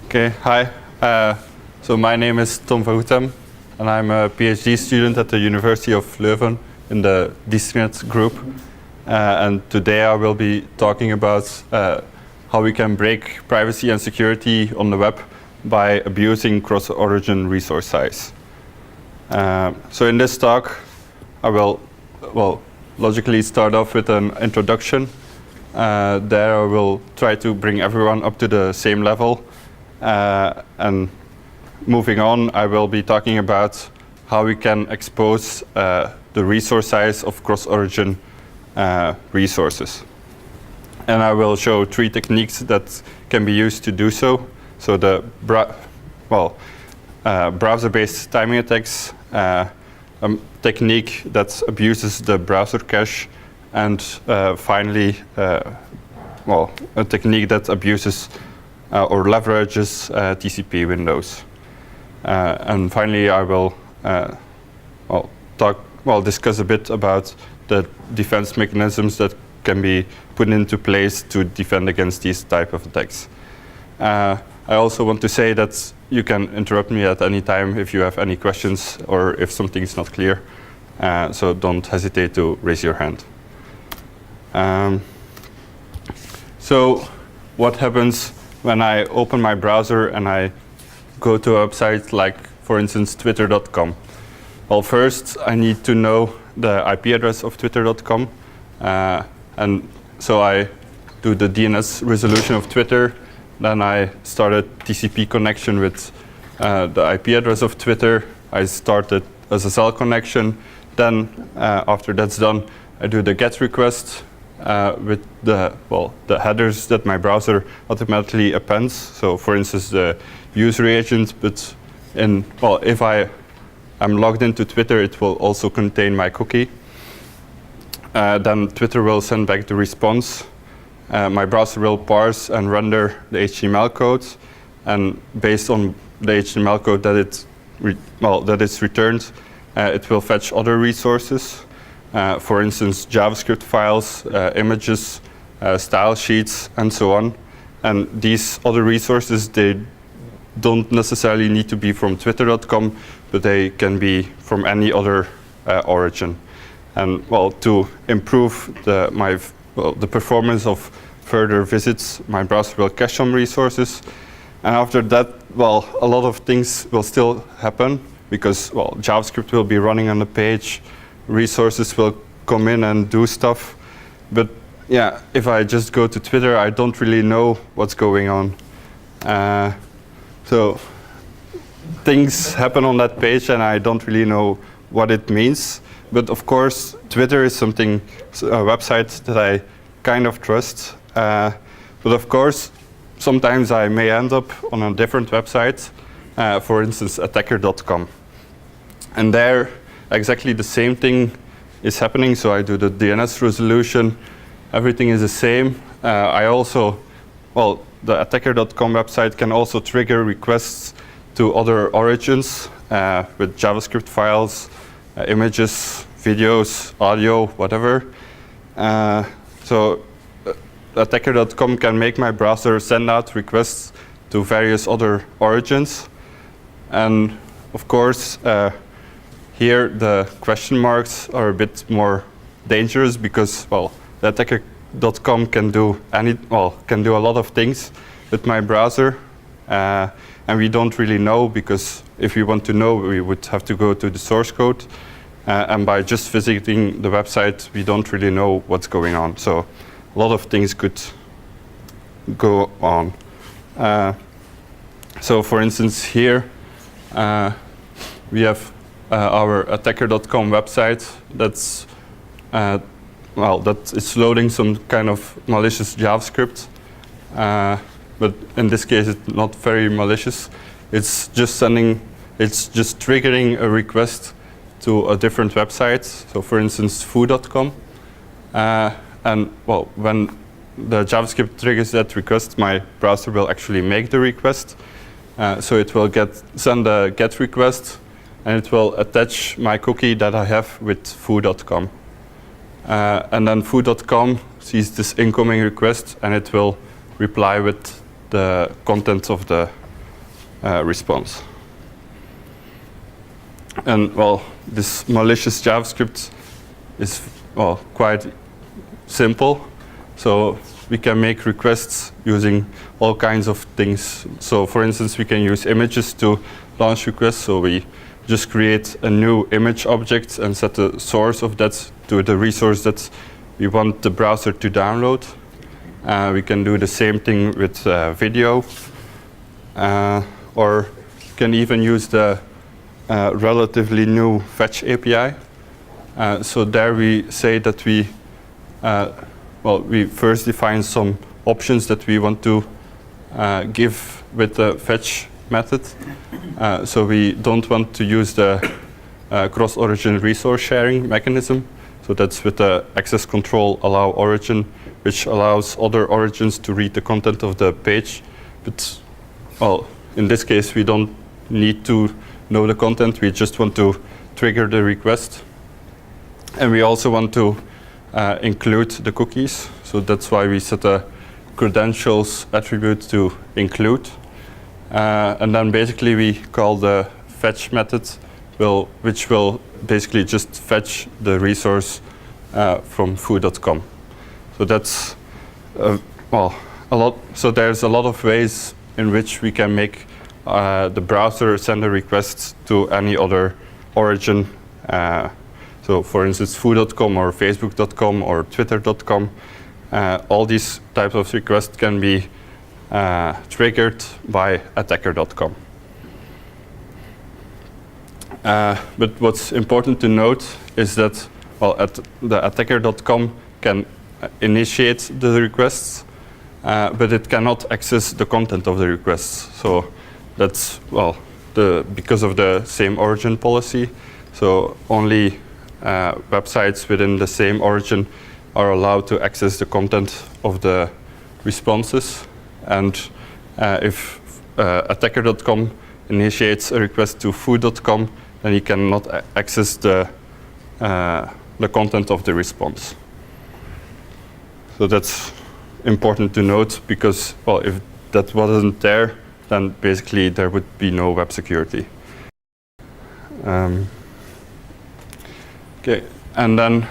Okay, hi. So my name is Tom van Goethem, and I'm a PhD student at the University of Leuven in the DistriNet group. And today I will be talking about how we can break privacy and security on the web by abusing cross-origin resource size. So in this talk, I will, logically start off with an introduction. There I will try to bring everyone up to the same level. And moving on, I will be talking about how we can expose the resource size of cross-origin resources. And I will show 3 techniques that can be used to do so. So the browser-based timing attacks, a technique that abuses the browser cache, and finally, a technique that abuses or leverages TCP windows. And finally, I will discuss a bit about the defense mechanisms that can be put into place to defend against these type of attacks. I also want to say that you can interrupt me at any time if you have any questions or if something is not clear. So don't hesitate to raise your hand. So what happens when I open my browser and I go to a website like, for instance, twitter.com? Well, first I need to know the IP address of twitter.com. And so I do the DNS resolution of Twitter. Then I started TCP connection with the IP address of Twitter. I started SSL connection. Then after that's done, I do the GET request with the headers that my browser automatically appends. So for instance, the user agent, but if I'm logged into Twitter, it will also contain my cookie. Then Twitter will send back the response. My browser will parse and render the HTML code, and based on the HTML code that it's returned, it will fetch other resources. For instance, JavaScript files, images, style sheets, and so on. And these other resources, they don't necessarily need to be from twitter.com, but they can be from any other origin. And to improve the performance of further visits, my browser will cache some resources. And after that, a lot of things will still happen because JavaScript will be running on the page. Resources will come in and do stuff. But yeah, if I just go to Twitter, I don't really know what's going on. So things happen on that page and I don't really know what it means. But of course, Twitter is a website that I kind of trust. But of course, sometimes I may end up on a different website, for instance, attacker.com. And there, exactly the same thing is happening. So I do the DNS resolution. Everything is the same. The attacker.com website can also trigger requests to other origins with JavaScript files, images, videos, audio, whatever. So attacker.com can make my browser send out requests to various other origins. And of course, here the question marks are a bit more dangerous because, the attacker.com can do a lot of things with my browser. And we don't really know, because if we want to know, we would have to go to the source code. And by just visiting the website, we don't really know what's going on. So a lot of things could go on. So for instance, here we have our attacker.com website that is loading some kind of malicious JavaScript. But in this case, it's not very malicious. It's just triggering a request to a different website. So for instance, Foodcom. And when the JavaScript triggers that request, my browser will actually make the request. So it will send a GET request, and it will attach my cookie that I have with Food.com. And then Food.com sees this incoming request, and it will reply with the contents of the response. And well, this malicious JavaScript is quite simple. So we can make requests using all kinds of things. So for instance, we can use images to launch requests. So we just create a new image object and set the source of that to the resource that we want the browser to download. We can do the same thing with video. Or you can even use the relatively new fetch API. So there we say that we first define some options that we want to give with the fetch method. So we don't want to use the cross-origin resource sharing mechanism. So that's with the access control allow origin, which allows other origins to read the content of the page. But in this case, we don't need to know the content. We just want to trigger the request. And we also want to include the cookies. So that's why we set a credentials attribute to include. And then basically we call the fetch method, which will basically just fetch the resource from food.com. So that's a lot. So there's a lot of ways in which we can make the browser send a request to any other origin. So for instance, food.com or facebook.com or twitter.com. All these types of requests can be triggered by attacker.com. But what's important to note is that the attacker.com can initiate the requests, but it cannot access the content of the requests. So that's because of the same origin policy. So only websites within the same origin are allowed to access the content of the responses. And if attacker.com initiates a request to food.com, then he cannot access the content of the response. So that's important to note because, if that wasn't there, then basically there would be no web security. Okay, and then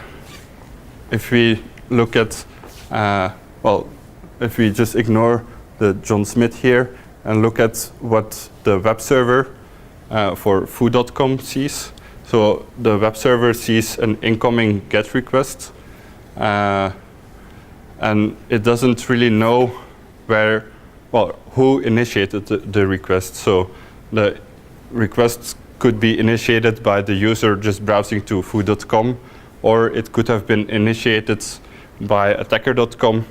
if we look at, if we just ignore the John Smith here and look at what the web server for food.com sees. So the web server sees an incoming GET request, and it doesn't really know who initiated the request. So the request could be initiated by the user just browsing to food.com, or it could have been initiated by attacker.com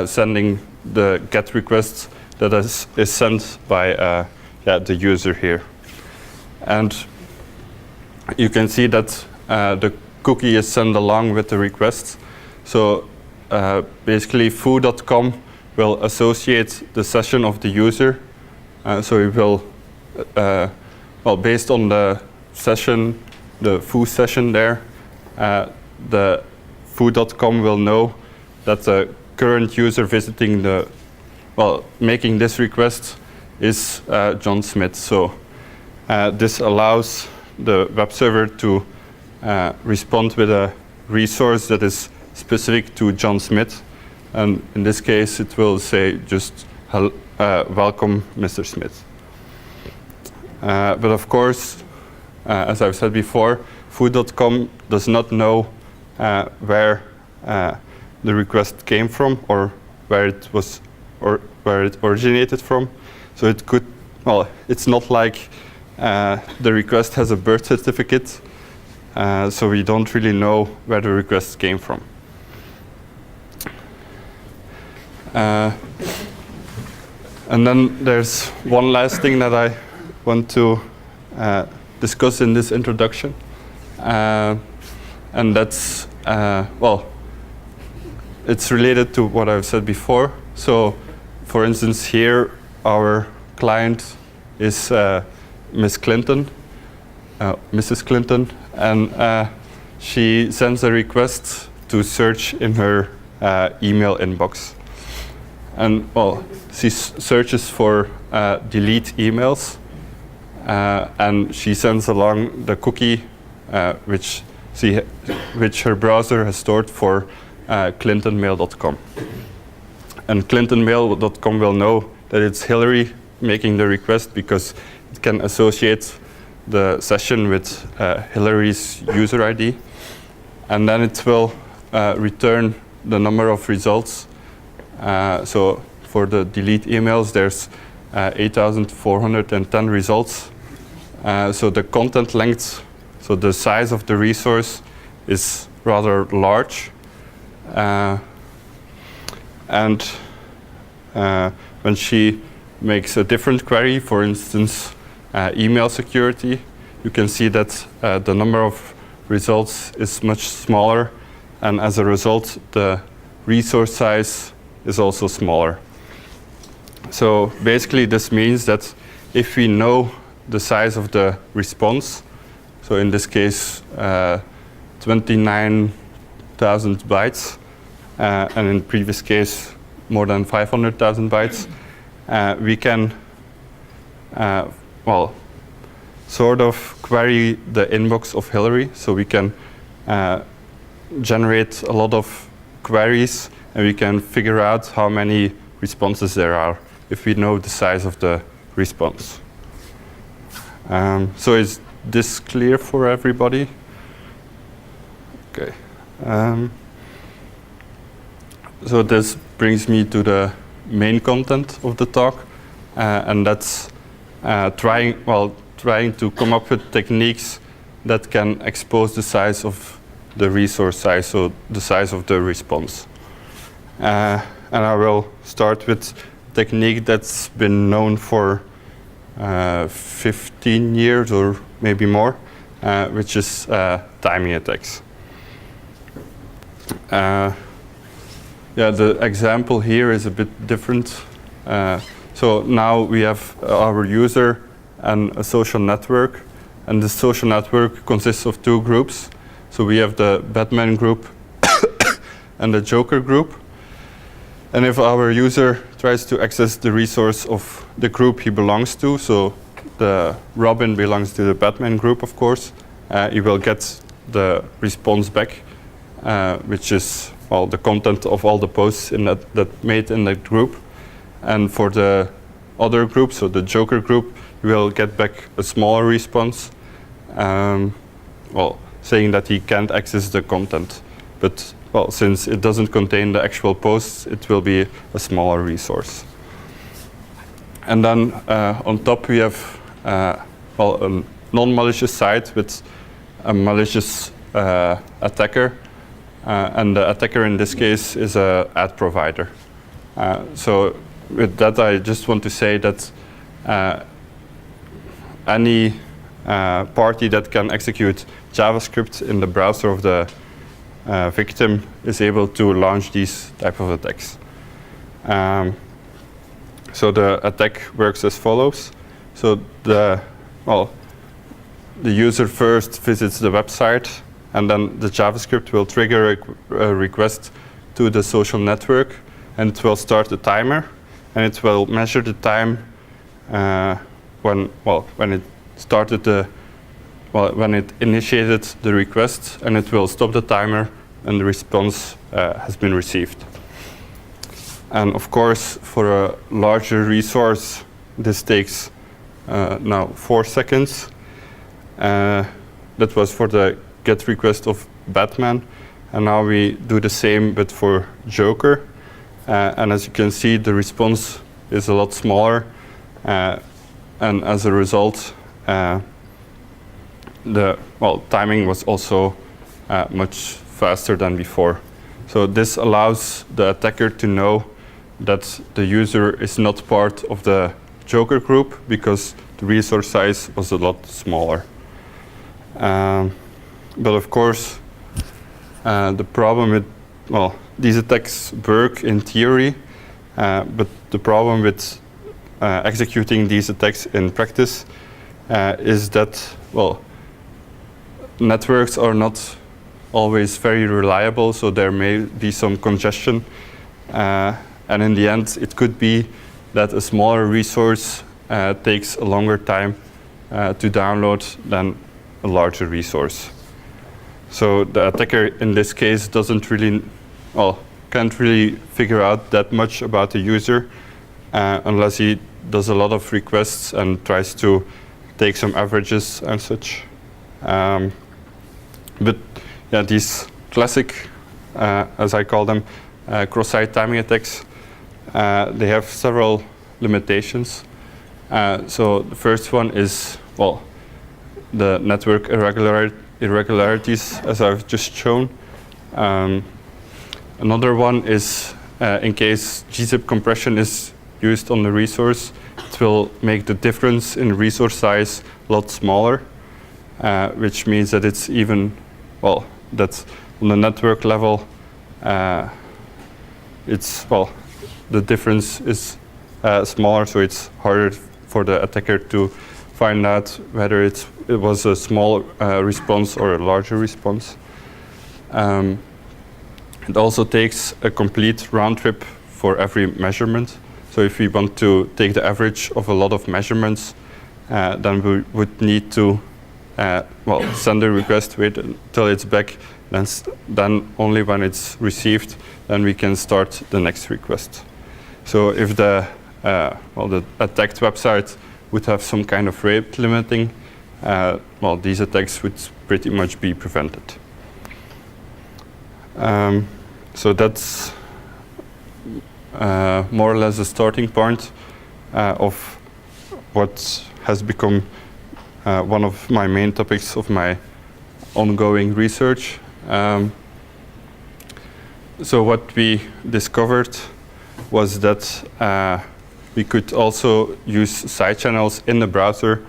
sending the GET request that is sent by the user here. And you can see that the cookie is sent along with the request. So basically food.com will associate the session of the user. So it will, based on the session, the foo session there, the food.com will know that the current user visiting making this request is John Smith. So this allows the web server to respond with a resource that is specific to John Smith. And in this case, it will say just, welcome, Mr. Smith. But of course, as I've said before, food.com does not know where the request came from or where it was or where it originated from. So it could, it's not like the request has a birth certificate, so we don't really know where the request came from. And then there's one last thing that I want to discuss in this introduction, and that's, it's related to what I've said before. So, for instance, here our client is Miss Clinton, Mrs. Clinton, and she sends a request to search in her email inbox. And well, she searches for delete emails, and she sends along the cookie which her browser has stored for clintonmail.com. And clintonmail.com will know that it's Hillary making the request because it can associate the session with Hillary's user ID. And then it will return the number of results. So for the delete emails, there's 8,410 results. So the content length, so the size of the resource is rather large. And when she makes a different query, for instance, email security, you can see that the number of results is much smaller, and as a result, the resource size is also smaller. So basically, this means that if we know the size of the response, so in this case, 29,000 bytes, and in the previous case, more than 500,000 bytes, we can, well, sort of query the inbox of Hillary. So we can generate a lot of queries, and we can figure out how many responses there are if we know the size of the response. So is this clear for everybody? Okay. So this brings me to the main content of the talk, and that's trying to come up with techniques that can expose the size of the resource size, so the size of the response. And I will start with a technique that's been known for 15 years or maybe more, which is timing attacks. Yeah, the example here is a bit different. So now we have our user and a social network, and the social network consists of two groups. So we have the Batman group and the Joker group. And if our user tries to access the resource of the group he belongs to, so the Robin belongs to the Batman group, of course, he will get the response back, which is the content of all the posts in that made in that group. And for the other group, so the Joker group, he will get back a smaller response, saying that he can't access the content. But since it doesn't contain the actual posts, it will be a smaller resource. And then on top we have a non-malicious site with a malicious attacker. And the attacker in this case is an ad provider. So with that, I just want to say that any party that can execute JavaScript in the browser of the victim is able to launch these type of attacks. So the attack works as follows. So the user first visits the website, and then the JavaScript will trigger a request to the social network, and it will start the timer, and it will measure the time when it started when it initiated the request, and it will stop the timer and the response has been received. And of course, for a larger resource, this takes now 4 seconds. That was for the GET request of Batman, and now we do the same but for Joker. And as you can see, the response is a lot smaller, and as a result, the timing was also much faster than before. So this allows the attacker to know that the user is not part of the Joker group because the resource size was a lot smaller. But of course, the problem with, these attacks work in theory, but the problem with executing these attacks in practice is that, networks are not always very reliable, so there may be some congestion. And in the end, it could be that a smaller resource takes a longer time to download than a larger resource. So the attacker in this case doesn't really, well, can't really figure out that much about the user unless he does a lot of requests and tries to take some averages and such. But yeah, these classic, as I call them, cross-site timing attacks, they have several limitations. So the first one is, well, the network irregularities, as I've just shown. Another one is in case gzip compression is used on the resource, it will make the difference in resource size a lot smaller, which means that it's even, well, that's on the network level, it's, well, the difference is smaller, so it's harder for the attacker to find out whether it was a small response or a larger response. It also takes a complete round trip for every measurement. So if we want to take the average of a lot of measurements, then we would need to well, send a request, wait until it's back, then only when it's received, then we can start the next request. So if the well, the attacked website would have some kind of rate limiting, well, these attacks would pretty much be prevented. So that's more or less the starting point of what has become one of my main topics of my ongoing research. So what we discovered was that we could also use sidechannels in the browser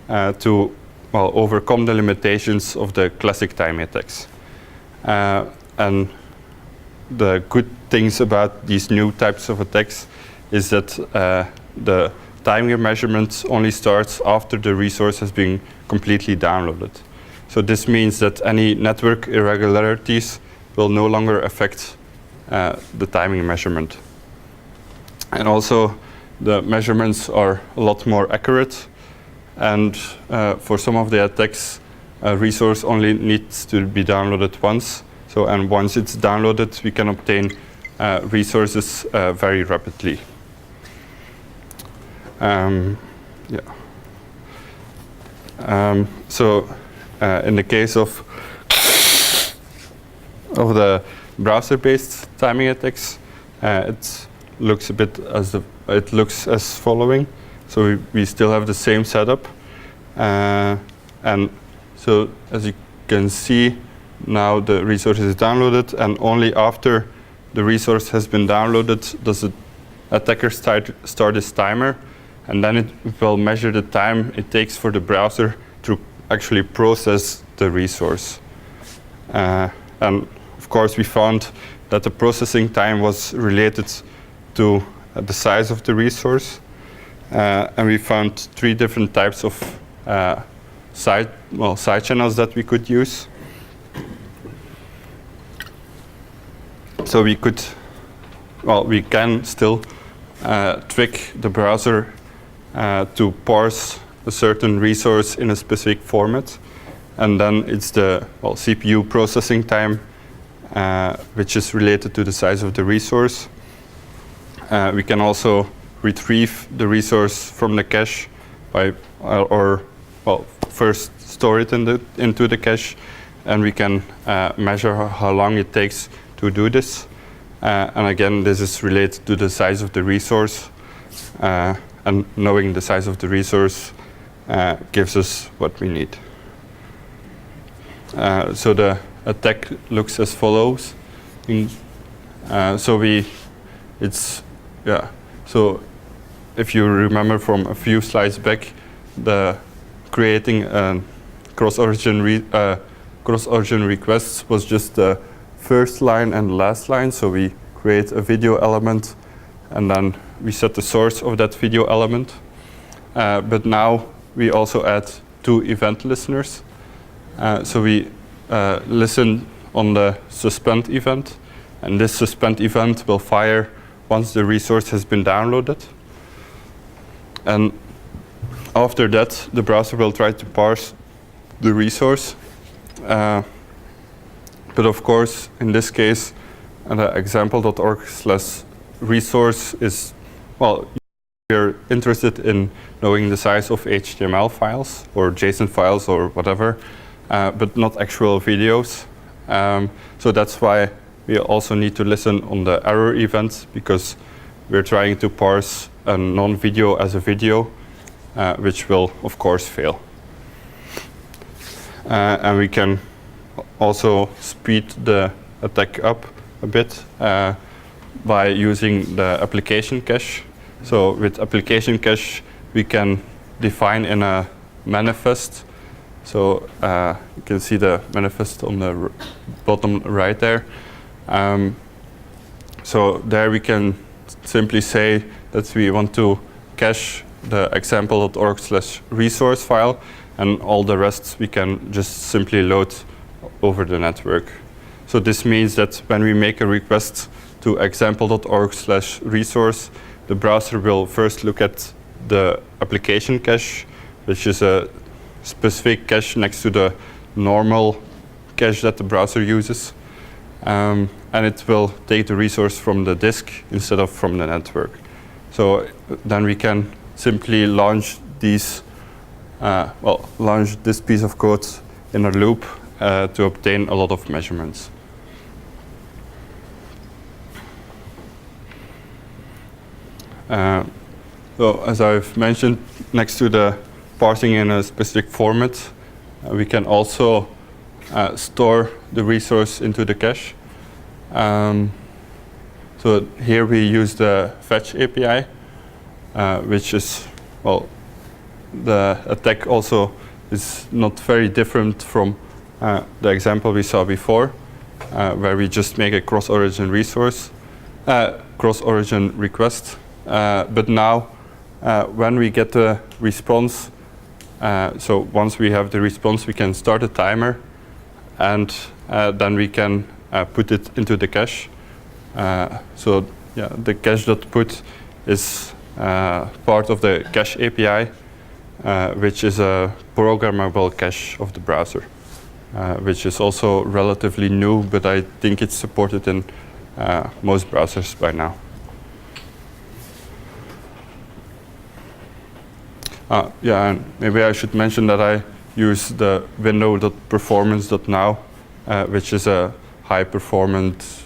to, well, overcome the limitations of the classic timing attacks. And the good things about these new types of attacks is that the timing measurement only starts after the resource has been completely downloaded. So this means that any network irregularities will no longer affect the timing measurement. And also, the measurements are a lot more accurate. And for some of the attacks, a resource only needs to be downloaded once. So, and once it's downloaded, we can obtain resources very rapidly. Yeah. So, in the case of the browser-based timing attacks, it looks a bit as it looks as following. So we still have the same setup, and so as you can see, now the resource is downloaded, and only after the resource has been downloaded does the attacker start this timer, and then it will measure the time it takes for the browser to actually process the resource. And of course, we found that the processing time was related to the size of the resource, and we found 3 different types of side channels that we could use. So we could, well, we can still trick the browser to parse a certain resource in a specific format, and then it's the, well, CPU processing time, which is related to the size of the resource. We can also retrieve the resource from the cache by, or well, first store it into the cache, and we can measure how long it takes to do this. And again, this is related to the size of the resource, and knowing the size of the resource gives us what we need. So the attack looks as follows. So if you remember from a few slides back, the creating cross-origin requests was just the first line and last line. So we create a video element, and then we set the source of that video element. But now we also add 2 event listeners. So we listen on the suspend event, and this suspend event will fire once the resource has been downloaded. And after that, the browser will try to parse the resource. But of course, in this case, the example.org/resource is, well, you're interested in knowing the size of HTML files or JSON files or whatever, but not actual videos. So that's why we also need to listen on the error events, because we're trying to parse a non-video as a video, which will, of course, fail. And we can also speed the attack up a bit by using the application cache. So with application cache, we can define in a manifest. So you can see the manifest on the bottom right there. So there we can simply say that we want to cache the example.org/resource file, and all the rest we can just simply load over the network. So this means that when we make a request to example.org/resource, the browser will first look at the application cache, which is a specific cache next to the normal cache that the browser uses. And it will take the resource from the disk instead of from the network. So then we can simply launch these, launch this piece of code in a loop to obtain a lot of measurements. So as I've mentioned, next to the parsing in a specific format, we can also store the resource into the cache. So here we use the fetch API, which is, well, the attack also is not very different from the example we saw before, where we just make a cross-origin resource, cross-origin request. But now, when we get the response, so once we have the response, we can start a timer, and then we can put it into the cache. So yeah, the cache.put is part of the cache API, which is a programmable cache of the browser, which is also relatively new, but I think it's supported in most browsers by now. Yeah, and maybe I should mention that I use the window.performance.now, which is a high-performance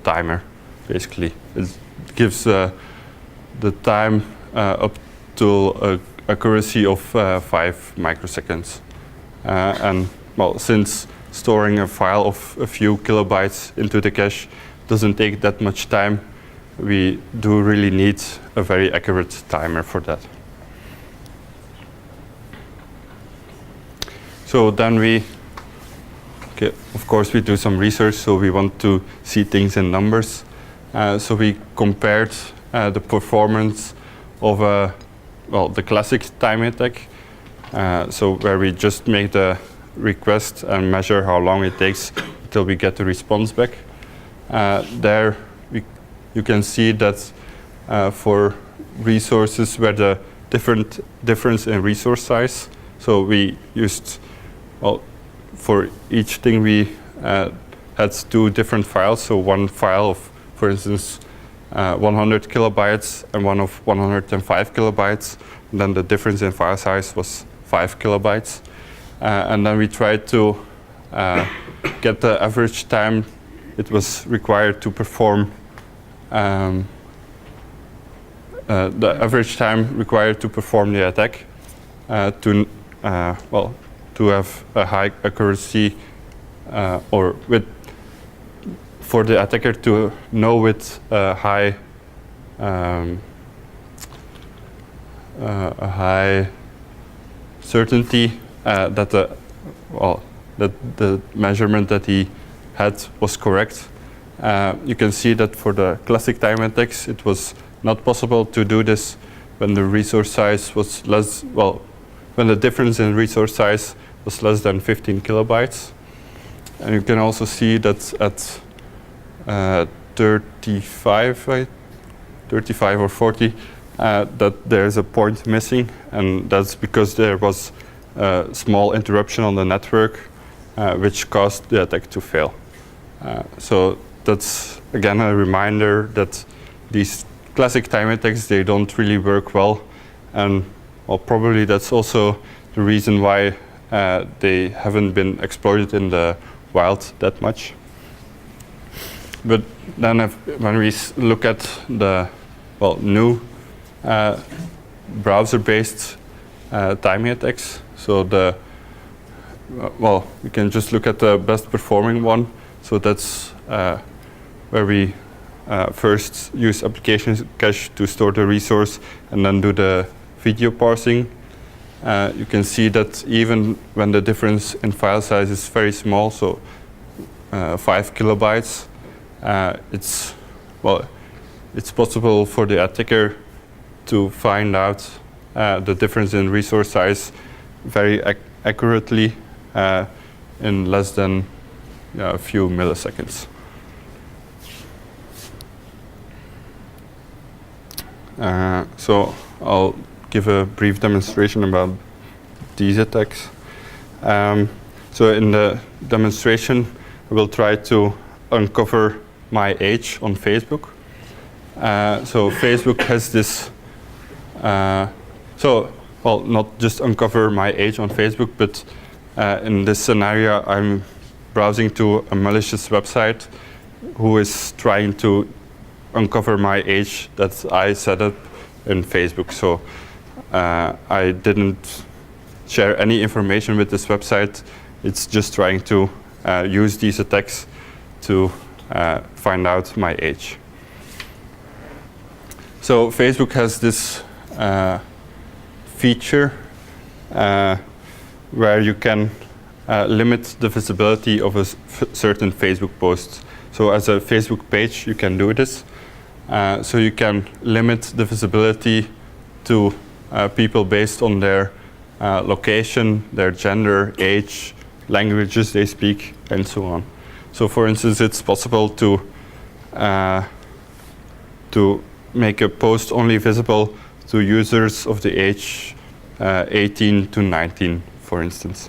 timer, basically. It gives the time up to an accuracy of 5 microseconds. And well, since storing a file of a few kilobytes into the cache doesn't take that much time, we do really need a very accurate timer for that. So then of course we do some research, so we want to see things in numbers. So we compared the performance of the classic time attack, so where we just make the request and measure how long it takes until we get the response back. There you can see that for resources where the difference in resource size, so we used, well, for each thing we had 2 different files. So one file of, for instance, 100 kilobytes and one of 105 kilobytes. And then the difference in file size was 5 kilobytes. And then we tried to get the average time it was required to perform, the average time required to perform the attack to have a high accuracy, or for the attacker to know with a high certainty that the measurement that he had was correct. You can see that for the classic time attacks, it was not possible to do this when the resource size was less, when the difference in resource size was less than 15 kilobytes. And you can also see that at 35, I 35 or 40, that there's a point missing, and that's because there was a small interruption on the network, which caused the attack to fail. So that's, again, a reminder that these classic time attacks, they don't really work well, and well, probably that's also the reason why they haven't been exploited in the wild that much. But then when we look at the new browser-based timing attacks, so we can just look at the best performing one. So that's where we first use application cache to store the resource and then do the video parsing. You can see that even when the difference in file size is very small, so 5 kilobytes, it's possible for the attacker to find out the difference in resource size very accurately in less than a few milliseconds. So I'll give a brief demonstration about these attacks. So in the demonstration, I will try to uncover my age on Facebook. So Facebook has this, not just uncover my age on Facebook, but in this scenario, I'm browsing to a malicious website who is trying to uncover my age that I set up in Facebook. So I didn't share any information with this website. It's just trying to use these attacks to find out my age. So Facebook has this feature where you can limit the visibility of a certain Facebook post. So as a Facebook page, you can do this. So you can limit the visibility to people based on their location, their gender, age, languages they speak, and so on. So for instance, it's possible to make a post only visible to users of the age 18 to 19, for instance.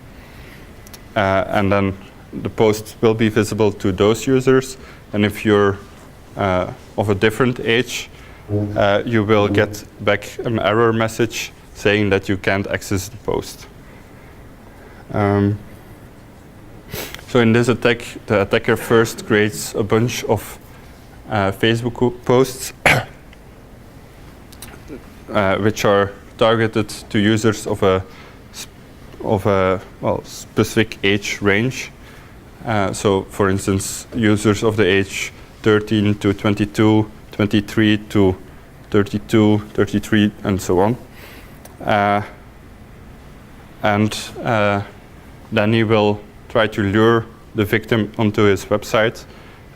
And then the post will be visible to those users. And if you're of a different age, you will get back an error message saying that you can't access the post. So in this attack, the attacker first creates a bunch of Facebook posts which are targeted to users of a specific age range. So for instance, users of the age 13 to 22, 23 to 32, 33, and so on. Then he will try to lure the victim onto his website,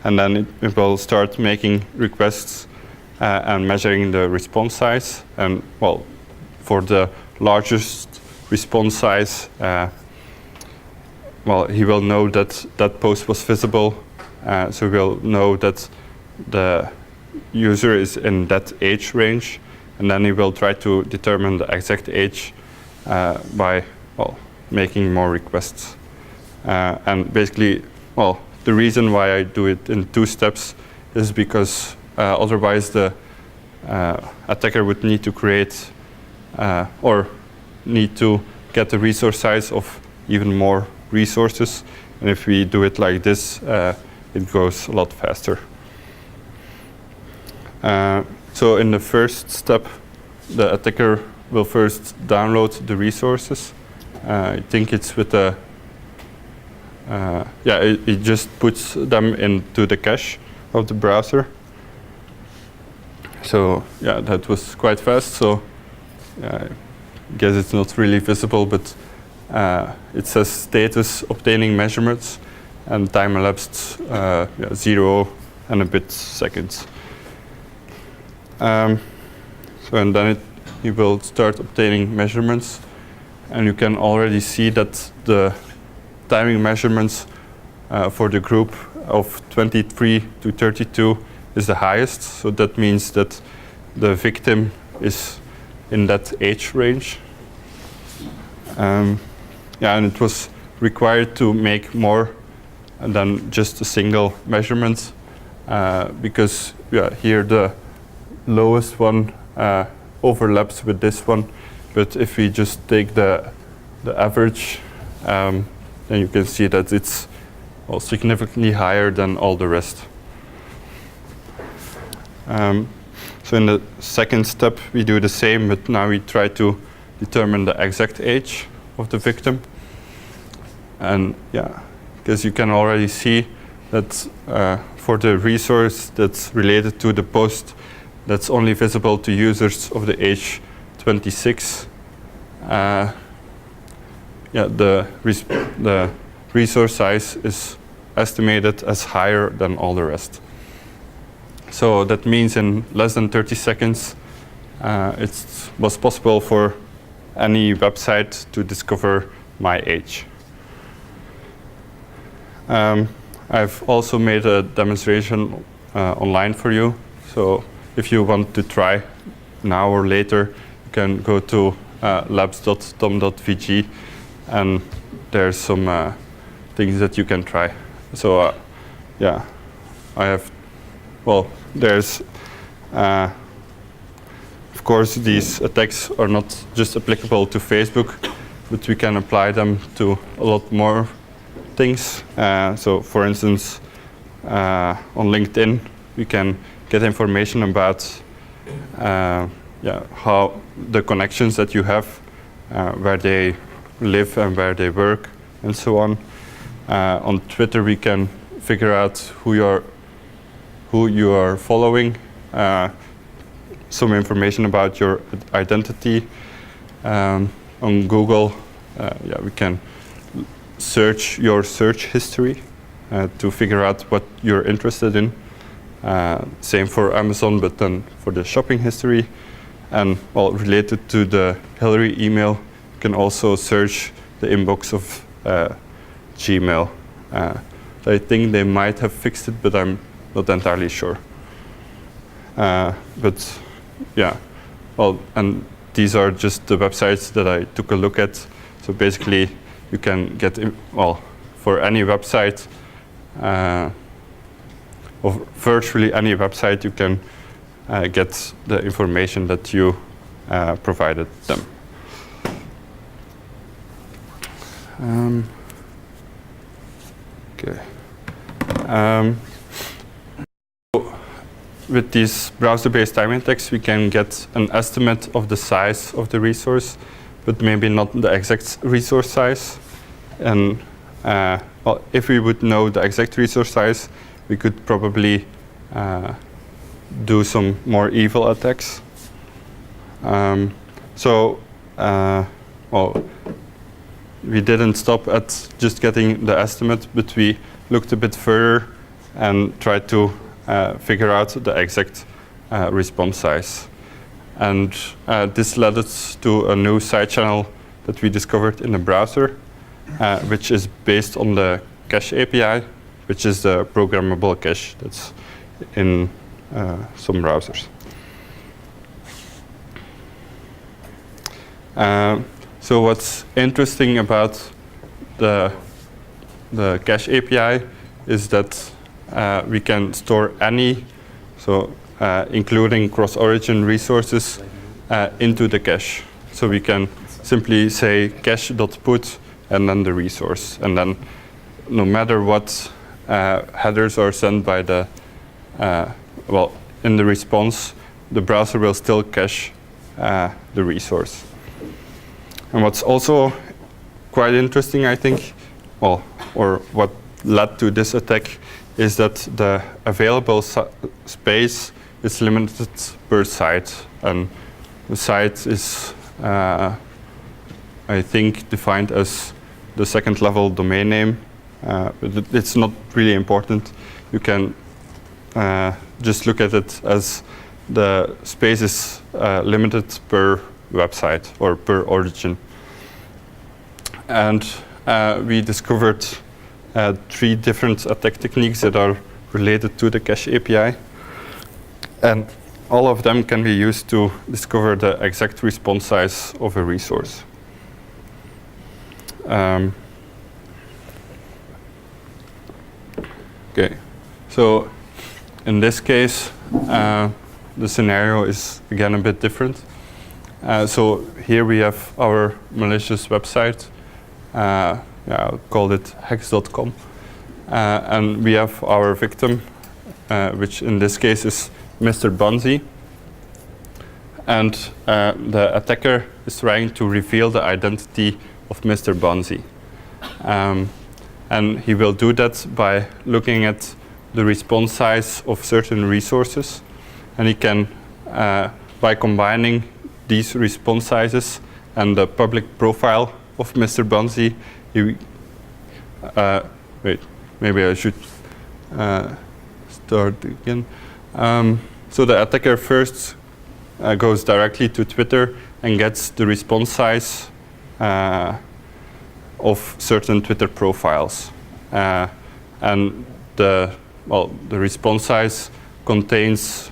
and then it will start making requests and measuring the response size. And well, for the largest response size, he will know that that post was visible, so we'll know that the user is in that age range, and then he will try to determine the exact age by making more requests. And basically, the reason why I do it in 2 steps is because otherwise the attacker would need to create or need to get the resource size of even more resources. And if we do it like this, it goes a lot faster. So in the first step, the attacker will first download the resources. I think it's with a it just puts them into the cache of the browser. So yeah, that was quite fast. So I guess it's not really visible, but it says status obtaining measurements and time elapsed 0 and a bit seconds. And then you will start obtaining measurements, and you can already see that the timing measurements for the group of 23 to 32 is the highest. So that means that the victim is in that age range. Yeah, and it was required to make more than just a single measurement, because here the lowest one overlaps with this one. But if we just take the average, then you can see that it's significantly higher than all the rest. So in the second step, we do the same, but now we try to determine the exact age of the victim. And yeah, because you can already see that for the resource that's related to the post that's only visible to users of the age 26, the resource size is estimated as higher than all the rest. So that means in less than 30 seconds, it was possible for any website to discover my age. I've also made a demonstration online for you. So if you want to try now or later, you can go to labs.tom.vg, and there's some things that you can try. So yeah, I have, well, there's, of course, these attacks are not just applicable to Facebook, but we can apply them to a lot more things. So for instance, on LinkedIn, we can get information about how the connections that you have, where they live and where they work, and so on. On Twitter, we can figure out who you are following, some information about your identity. On Google, we can search your search history to figure out what you're interested in. Same for Amazon, but then for the shopping history. And well, related to the Hillary email, you can also search the inbox of Gmail. So I think they might have fixed it, but I'm not entirely sure. But yeah, well, and these are just the websites that I took a look at. So basically, you can get, well, for any website, or virtually any website, you can get the information that you provided them. Okay. With these browser-based time attacks, we can get an estimate of the size of the resource, but maybe not the exact resource size. And well, if we would know the exact resource size, we could probably do some more evil attacks. Well, we didn't stop at just getting the estimate, but we looked a bit further and tried to figure out the exact response size. And this led us to a new side channel that we discovered in the browser, which is based on the cache API, which is the programmable cache that's in some browsers. So what's interesting about the cache API is that we can store any, so including cross-origin resources, into the cache. So we can simply say cache.put and then the resource. And then no matter what headers are sent by the, well, in the response, the browser will still cache the resource. And what's also quite interesting, I think, well, or what led to this attack, is that the available space is limited per site. And the site is, I think, defined as the second level domain name. But it's not really important. You can just look at it as the space is limited per website or per origin. And we discovered 3 different attack techniques that are related to the cache API. And all of them can be used to discover the exact response size of a resource. Okay, so in this case, the scenario is again a bit different. So here we have our malicious website. I'll call it hex.com. And we have our victim, which in this case is Mr. Bunzi. And the attacker is trying to reveal the identity of Mr. Bunzi. And he will do that by looking at the response size of certain resources. And he can, by combining these response sizes and the public profile of Mr. Bunzi, wait, maybe I should start again. So the attacker first goes directly to Twitter and gets the response size of certain Twitter profiles. And the response size contains,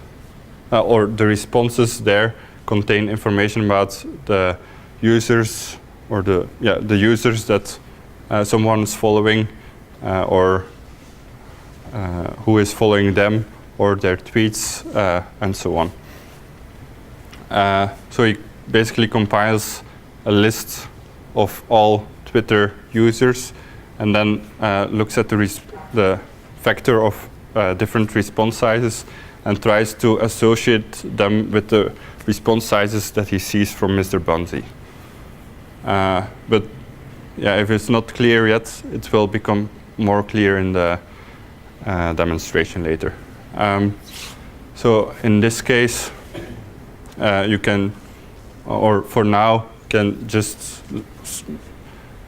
or the responses there contain information about the users, or the users that someone is following, or who is following them, or their tweets, and so on. So he basically compiles a list of all Twitter users, and then looks at the factor of different response sizes and tries to associate them with the response sizes that he sees from Mr. Bunzi. But yeah, if it's not clear yet, it will become more clear in the demonstration later. So in this case, you can, or for now, can just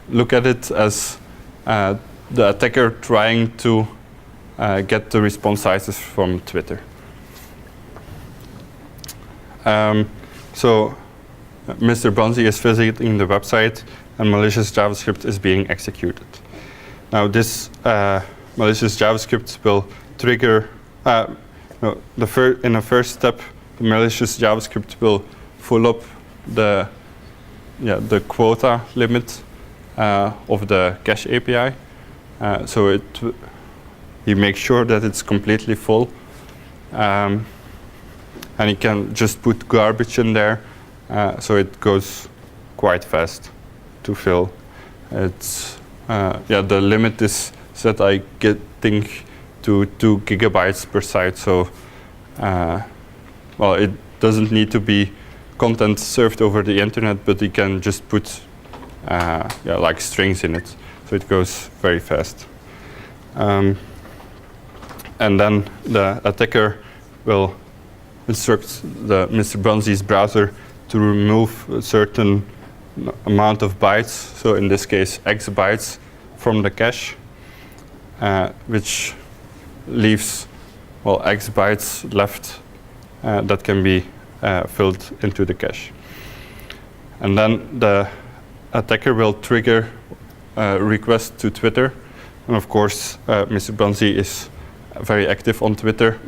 look at it as the attacker trying to get the response sizes from Twitter. So Mr. Bunzi is visiting the website and malicious JavaScript is being executed. Now this malicious JavaScript will trigger, in the first step, the malicious JavaScript will pull up the quota limit of the cache API. So you make sure that it's completely full. And you can just put garbage in there, so it goes quite fast to fill. It's the limit is set, I think, to 2 gigabytes per site. So it doesn't need to be content served over the internet, but you can just put like strings in it, so it goes very fast. And then the attacker will instruct the Mr. Bunzi's browser to remove a certain amount of bytes, so in this case X bytes, from the cache, which leaves X bytes left that can be filled into the cache. And then the attacker will trigger a request to Twitter, and of course Mr. Bunzi is very active on Twitter,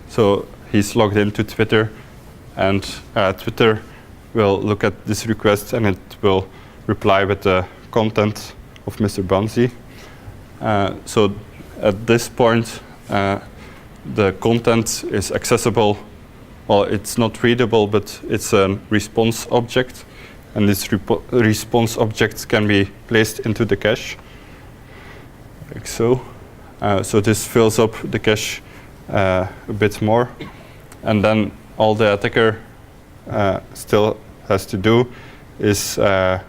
so he's logged into Twitter, and Twitter will look at this request and it will reply with the content of Mr. Bunzi. So at this point, the content is accessible. Well, it's not readable, but it's a response object, and this response object can be placed into the cache, like so. So this fills up the cache a bit more. And then all the attacker still has to do is try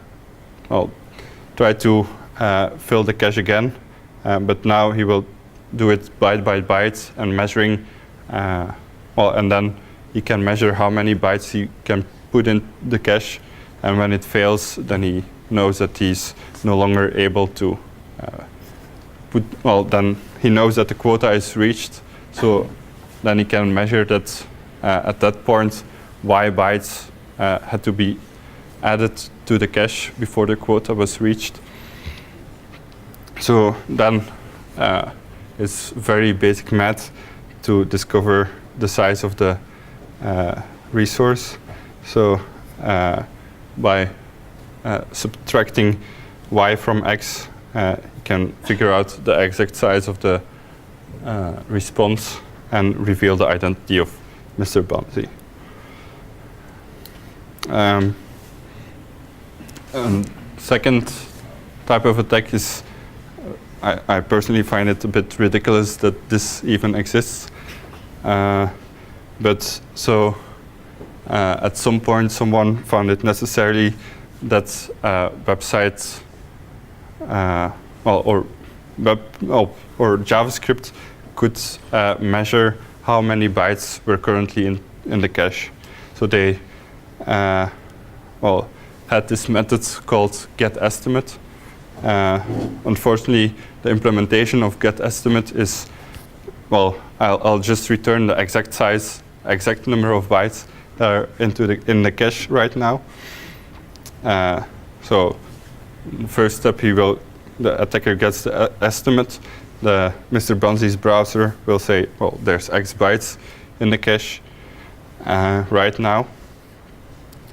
to fill the cache again, but now he will do it byte by byte and measuring, and then he can measure how many bytes he can put in the cache, and when it fails, then he knows that he's no longer able to then he knows that the quota is reached, so then he can measure that at that point y bytes had to be added to the cache before the quota was reached. So then it's very basic math to discover the size of the resource. So by subtracting y from x, you can figure out the exact size of the response and reveal the identity of Mr. Bonzi. Second type of attack is, I personally find it a bit ridiculous that this even exists. But so at some point someone found it necessary that websites or JavaScript could measure how many bytes were currently in the cache. So they had this method called getEstimate. Unfortunately, the implementation of getEstimate is, I'll just return the exact size, exact number of bytes that are in the cache right now. So the first step, the attacker gets the estimate. Mr. Bonzi's browser will say, well, there's X bytes in the cache right now.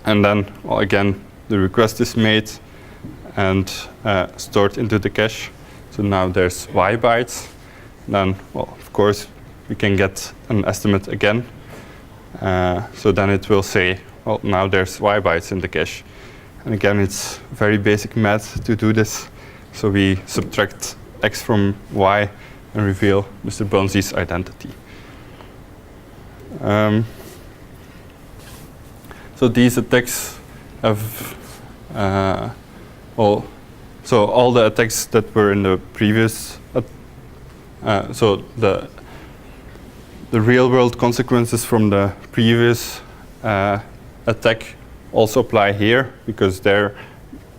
And then, again, the request is made and stored into the cache. So now there's Y bytes. Then, of course, we can get an estimate again. So then it will say, well, now there's Y bytes in the cache. And again, it's very basic math to do this. So we subtract X from Y and reveal Mr. Bonzi's identity. So these attacks have all the attacks that were in the previous, so the real world consequences from the previous attack also apply here, because there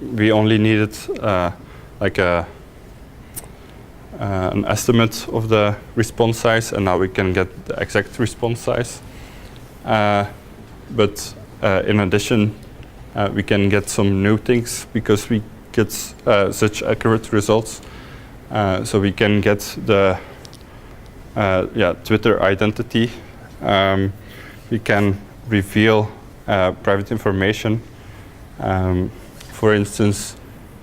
we only needed like an estimate of the response size, and now we can get the exact response size. But in addition, we can get some new things because we get such accurate results. So we can get the Twitter identity. We can reveal private information. For instance,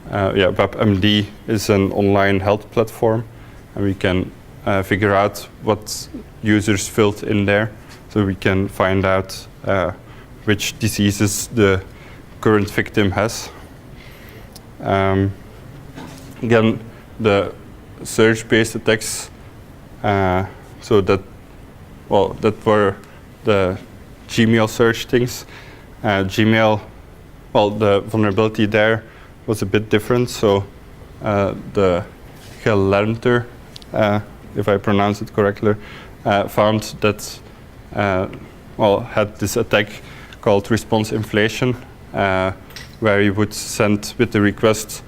WebMD is an online health platform, and we can figure out what users filled in there, so we can find out which diseases the current victim has. Again, the search-based attacks, that were the Gmail search things. Gmail, the vulnerability there was a bit different. So the Gelernter, if I pronounce it correctly, found that had this attack called response inflation, where you would send with the request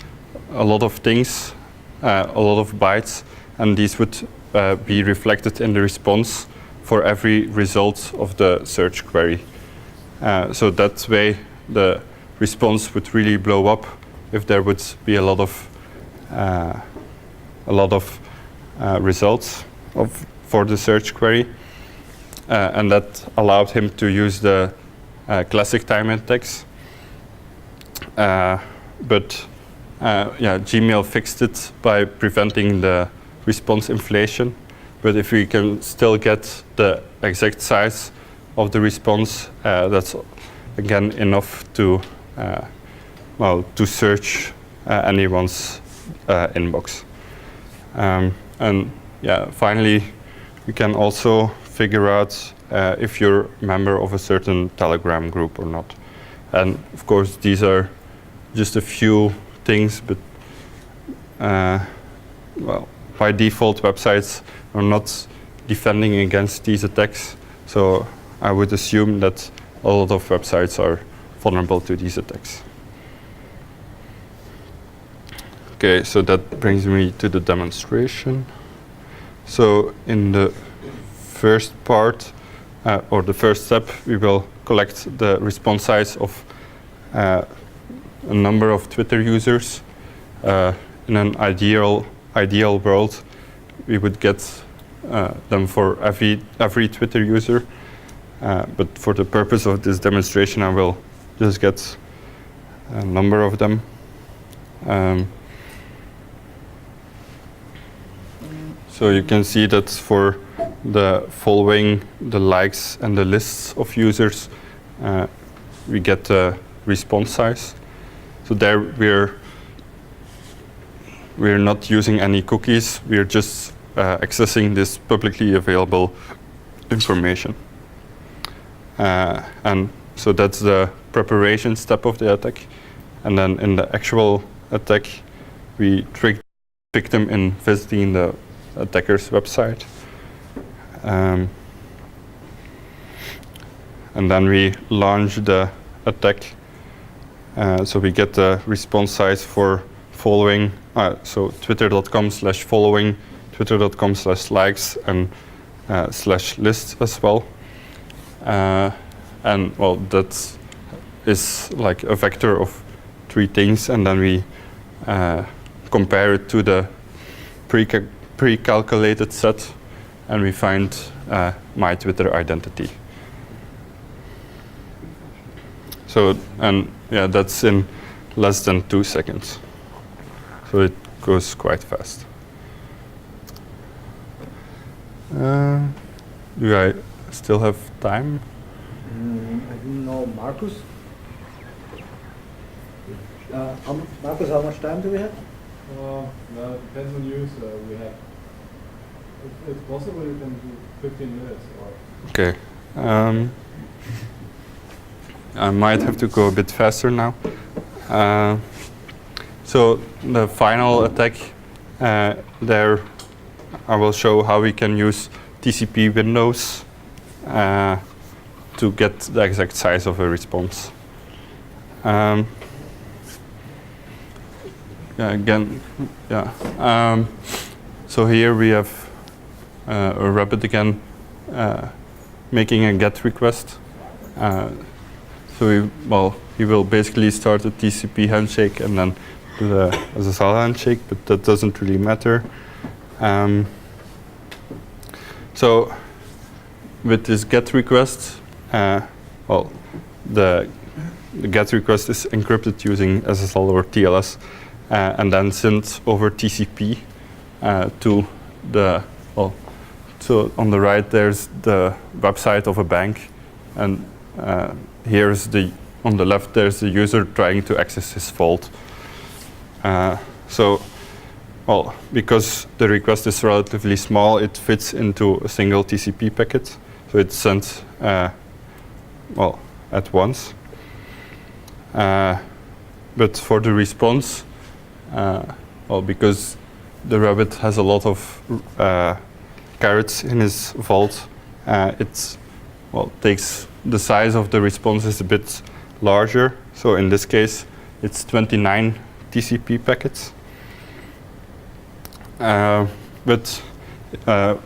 a lot of things, a lot of bytes, and these would be reflected in the response for every result of the search query. So that way, the response would really blow up if there would be a lot of results for the search query, and that allowed him to use the classic time attacks. But Gmail fixed it by preventing the response inflation. But if we can still get the exact size of the response, that's again enough to search anyone's inbox. And finally, we can also figure out if you're a member of a certain Telegram group or not. And of course, these are just a few things, but by default, websites are not defending against these attacks. So I would assume that a lot of websites are vulnerable to these attacks. Okay, so that brings me to the demonstration. So in the first part, or the first step, we will collect the response size of a number of Twitter users. In an ideal world, we would get them for every Twitter user. But for the purpose of this demonstration, I will just get a number of them. So you can see that for the following, the likes, and the lists of users, we get the response size. So there we're not using any cookies. We're just accessing this publicly available information. And so that's the preparation step of the attack. And then in the actual attack, we trick the victim in visiting the attacker's website. And then we launch the attack. So we get the response size for following, so twitter.com/following, twitter.com/likes, and /lists as well. And well, that is like a vector of 3 things, and then we compare it to the pre-calculated set, and we find my Twitter identity. So, and yeah, that's in less than 2 seconds. So it goes quite fast. Do I still have time? I don't know, Marcus? Marcus, how much time do we have? No, it depends on you, so we have, if it's possible, you can do 15 minutes. Or Okay. I might have to go a bit faster now. So the final attack, there I will show how we can use TCP windows to get the exact size of a response. So here we have a rabbit again making a GET request. So he will basically start a TCP handshake and then do the SSL handshake, but that doesn't really matter. So with this GET request, the GET request is encrypted using SSL or TLS, and then sent over TCP to the, so on the right there's the website of a bank, and here's on the left there's the user trying to access his vault. Because the request is relatively small, it fits into a single TCP packet, so it's sent at once. But for the response, because the rabbit has a lot of carrots in his vault, takes the size of the response is a bit larger. So in this case, it's 29 TCP packets. But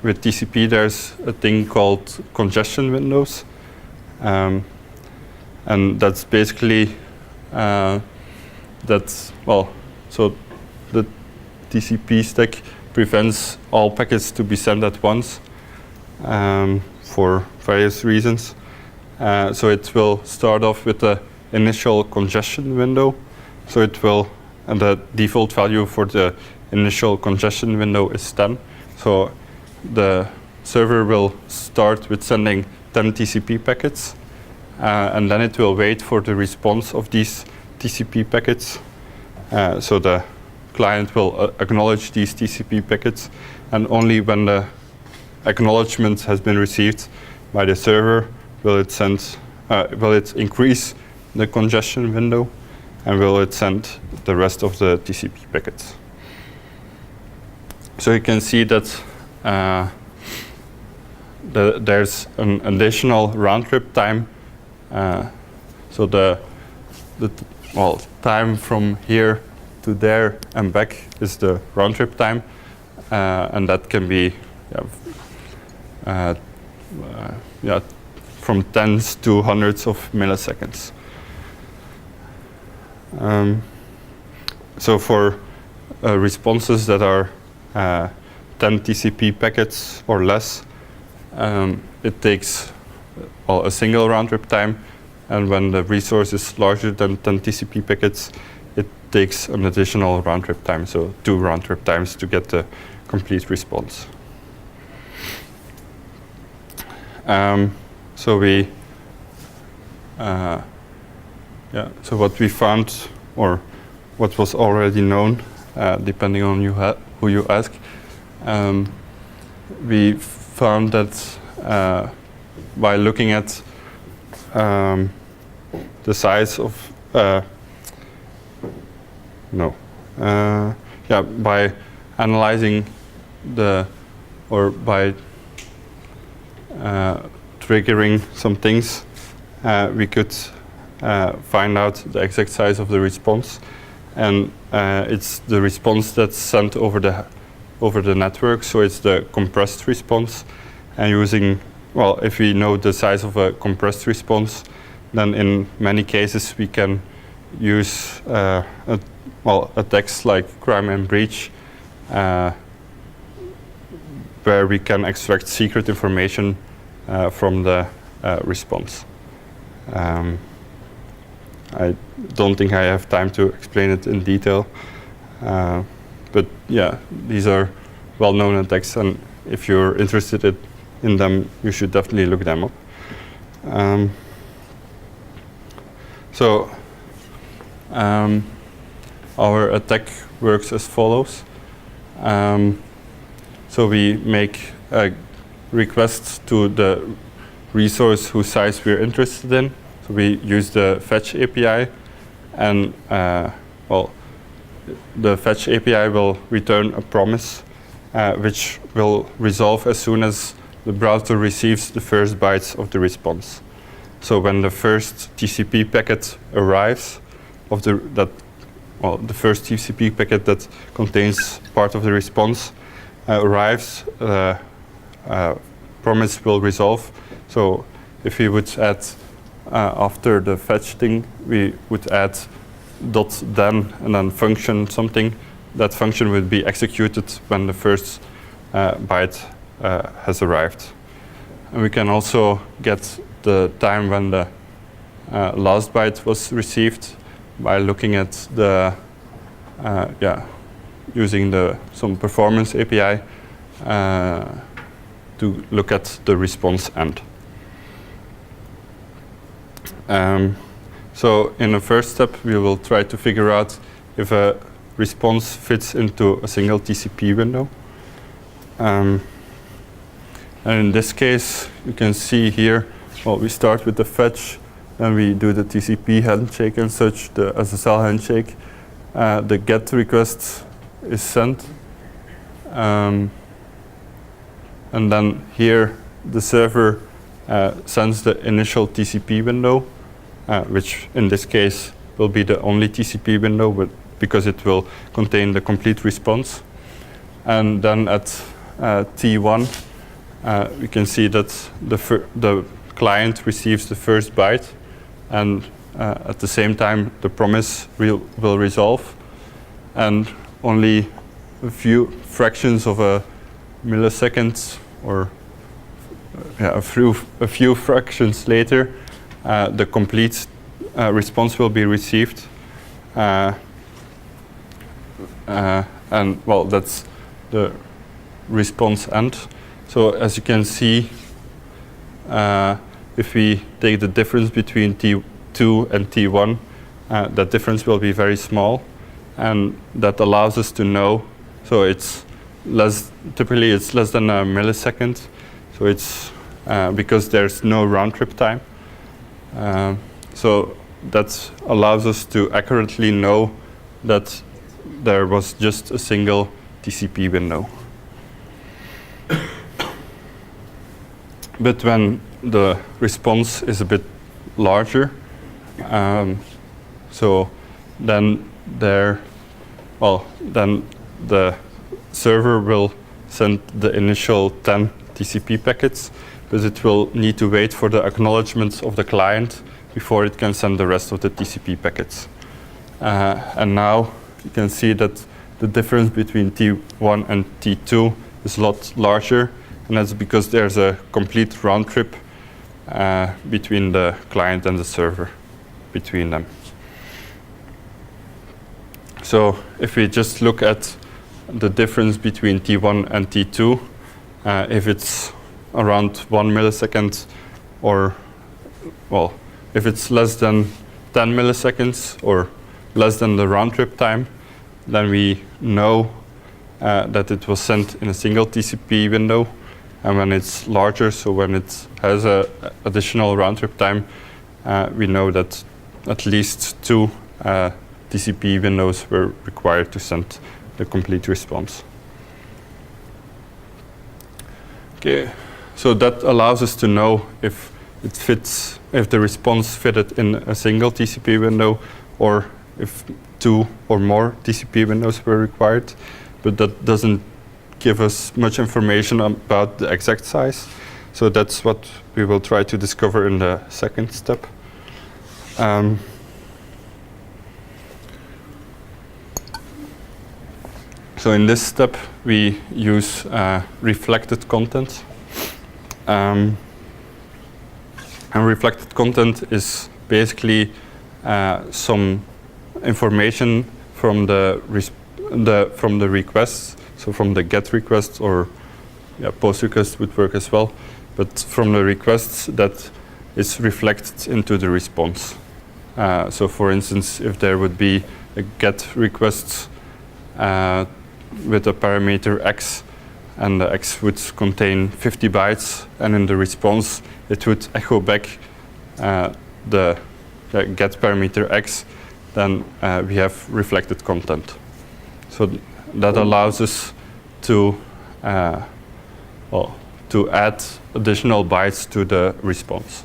with TCP, there's a thing called congestion windows, and that's basically so the TCP stack prevents all packets to be sent at once for various reasons. So it will start off with the initial congestion window. So it will, and the default value for the initial congestion window is 10. So the server will start with sending 10 TCP packets, and then it will wait for the response of these TCP packets. So the client will acknowledge these TCP packets, and only when the acknowledgement has been received by the server will it increase the congestion window, and will it send the rest of the TCP packets. So you can see that there's an additional round trip time. So the time from here to there and back is the round trip time, and that can be from tens to hundreds of milliseconds. So for responses that are 10 TCP packets or less, it takes a single round trip time, and when the resource is larger than 10 TCP packets, it takes an additional round trip time, so 2 round trip times to get the complete response. So what we found, or what was already known, depending on who you ask, we found that by looking at the size of by analyzing by triggering some things, we could find out the exact size of the response, and it's the response that's sent over the network, so it's the compressed response. And if we know the size of a compressed response, then in many cases we can use attacks like crime and breach, where we can extract secret information from the response. I don't think I have time to explain it in detail, but yeah, these are well-known attacks, and if you're interested in them, you should definitely look them up. Our attack works as follows. So we make a request to the resource whose size we're interested in. So we use the fetch API, and the fetch API will return a promise, which will resolve as soon as the browser receives the first bytes of the response. So when the first TCP packet arrives, the first TCP packet that contains part of the response arrives, promise will resolve. So if we would add after the fetch thing, we would add .then and then function something. That function would be executed when the first byte has arrived. And we can also get the time when the last byte was received by looking at using some performance API to look at the response end. So in the first step, we will try to figure out if a response fits into a single TCP window. And in this case, you can see here, we start with the fetch, and we do the TCP handshake and such, the SSL handshake. The GET request is sent. And then here, the server sends the initial TCP window, which in this case will be the only TCP window, but because it will contain the complete response. And then at T1, we can see that the client receives the first byte, and at the same time the promise will resolve, and only a few fractions of a millisecond, or a few fractions later, the complete response will be received, and that's the response end. So as you can see, if we take the difference between T2 and T1, that difference will be very small, and that allows us to know. So it's typically it's less than a millisecond. So it's because there's no round trip time. So that allows us to accurately know that there was just a single TCP window. But when the response is a bit larger, so then the server will send the initial 10 TCP packets, but it will need to wait for the acknowledgement of the client before it can send the rest of the TCP packets. And now you can see that the difference between T1 and T2 is a lot larger, and that's because there's a complete round trip between the client and the server, between them. So if we just look at the difference between T1 and T2, if it's around 1 millisecond, or, well, if it's less than 10 milliseconds or less than the round trip time, then we know that it was sent in a single TCP window. And when it's larger, so when it has a additional round trip time, we know that at least 2 TCP windows were required to send the complete response. Okay, so that allows us to know if it fits, if the response fitted in a single TCP window, or if 2 or more TCP windows were required. But that doesn't give us much information about the exact size. So that's what we will try to discover in the second step. So in this step, we use reflected content. And reflected content is basically some information from the requests. So from the GET requests, or POST requests would work as well, but from the requests that is reflected into the response. So for instance, if there would be a GET request with a parameter x, and the x would contain 50 bytes, and in the response it would echo back the GET parameter x, then we have reflected content. So that allows us to to add additional bytes to the response.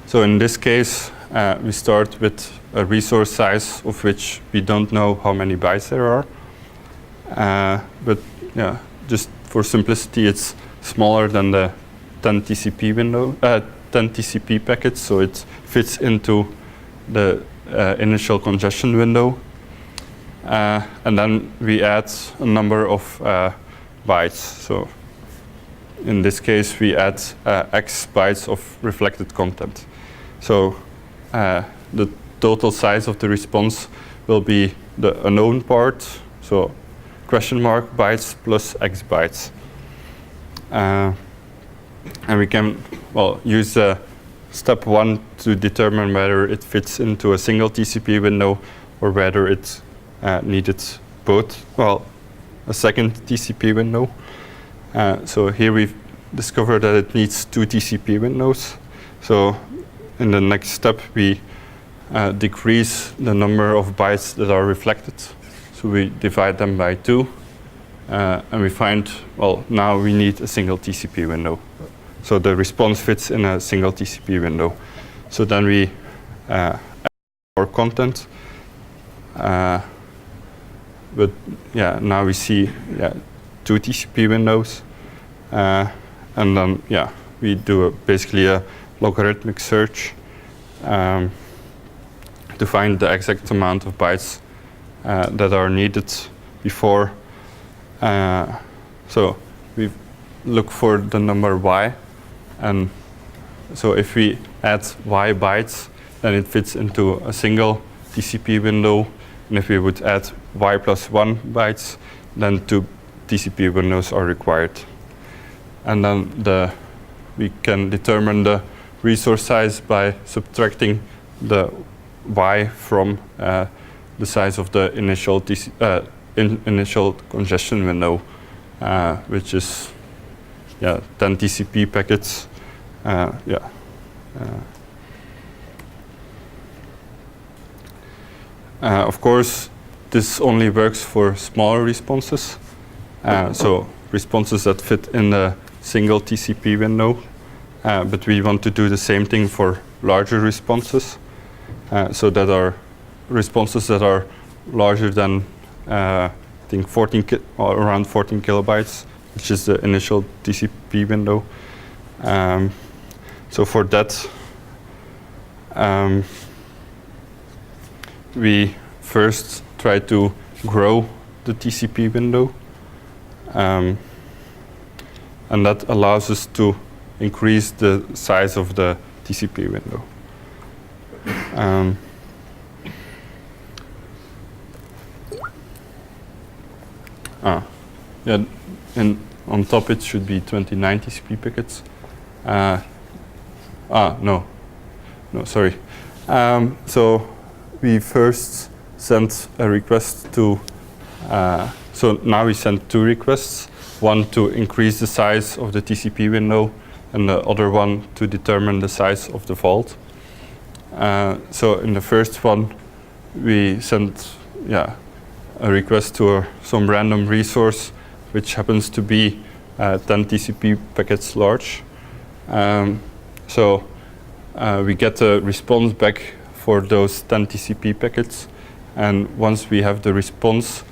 So in this case, we start with a resource size of which we don't know how many bytes there are. But yeah, just for simplicity, it's smaller than the 10 TCP window, 10 TCP packets, so it fits into the initial congestion window. And then we add a number of bytes. So in this case, we add X bytes of reflected content. So the total size of the response will be the unknown part, so question mark bytes plus X bytes. And we can, well, use step 1 to determine whether it fits into a single TCP window or whether it needed both, well, a second TCP window. So here we've discovered that it needs 2 TCP windows. So in the next step, we decrease the number of bytes that are reflected. So we divide them by 2. And we find, well, now we need a single TCP window. So the response fits in a single TCP window. So then we add more content. But yeah, now we see 2 TCP windows. And then, yeah, we do basically a logarithmic search to find the exact amount of bytes that are needed before. So we look for the number y, and so if we add y bytes, then it fits into a single TCP window, and if we would add y plus 1 bytes, then 2 TCP windows are required. And then we can determine the resource size by subtracting the y from the size of the initial initial congestion window, which is 10 TCP packets. Of course, this only works for smaller responses. So responses that fit in the single TCP window. But we want to do the same thing for larger responses. So that are responses that are larger than I think around 14 kilobytes, which is the initial TCP window. So for that, we first try to grow the TCP window. And that allows us to increase the size of the TCP window. Yeah, and on top it should be 29 TCP packets. No, sorry. So we first sent a request to, so now we sent 2 requests, one to increase the size of the TCP window and the other one to determine the size of the vault. So in the first one, we sent a request to some random resource, which happens to be 10 TCP packets large. So we get a response back for those 10 TCP packets. And once we have the response,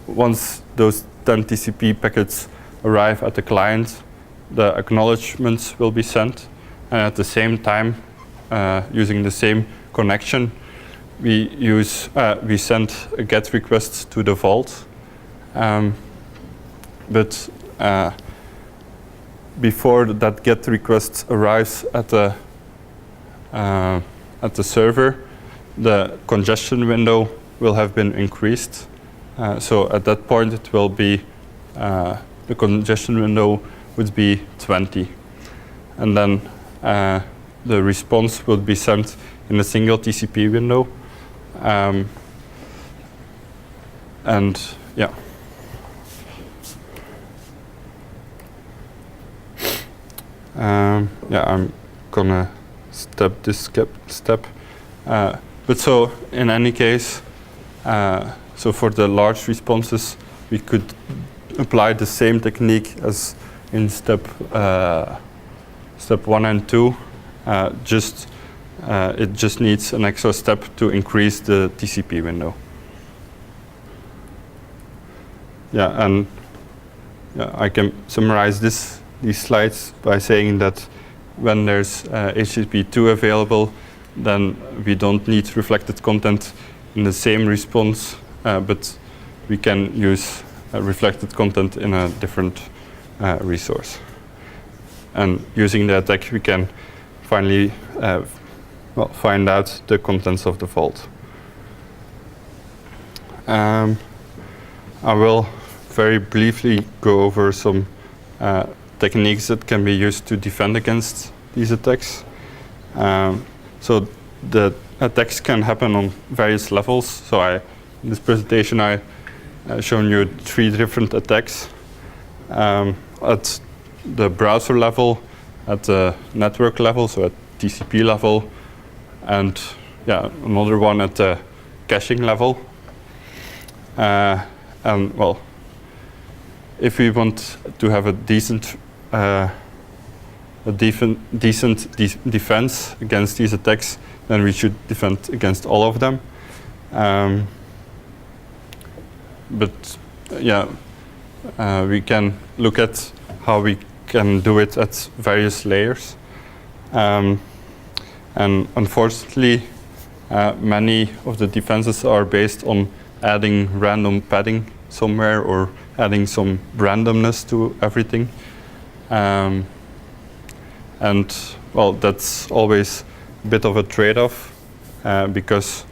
once those 10 TCP packets arrive at the client, the acknowledgements will be sent. And at the same time, using the same connection, we send a GET request to the vault. But before that GET request arrives at the server, the congestion window will have been increased. So at that point, it will be the congestion window would be 20, and then the response will be sent in a single TCP window. And yeah. I'm gonna step this step. But so in any case, so for the large responses, we could apply the same technique as in step 1 and 2. It just needs an extra step to increase the TCP window. And I can summarize these slides by saying that when there's HTTP2 available, then we don't need reflected content in the same response, but we can use reflected content in a different resource. And using the attack, we can finally find out the contents of the vault. I will very briefly go over some techniques that can be used to defend against these attacks. So the attacks can happen on various levels. So in this presentation, I shown you 3 different attacks at the browser level, at the network level, so at TCP level, and another one at the caching level. And well, if we want to have a decent defense against these attacks, then we should defend against all of them. But we can look at how we can do it at various layers. And unfortunately, many of the defenses are based on adding random padding somewhere or adding some randomness to everything. And well, that's always a bit of a trade-off because,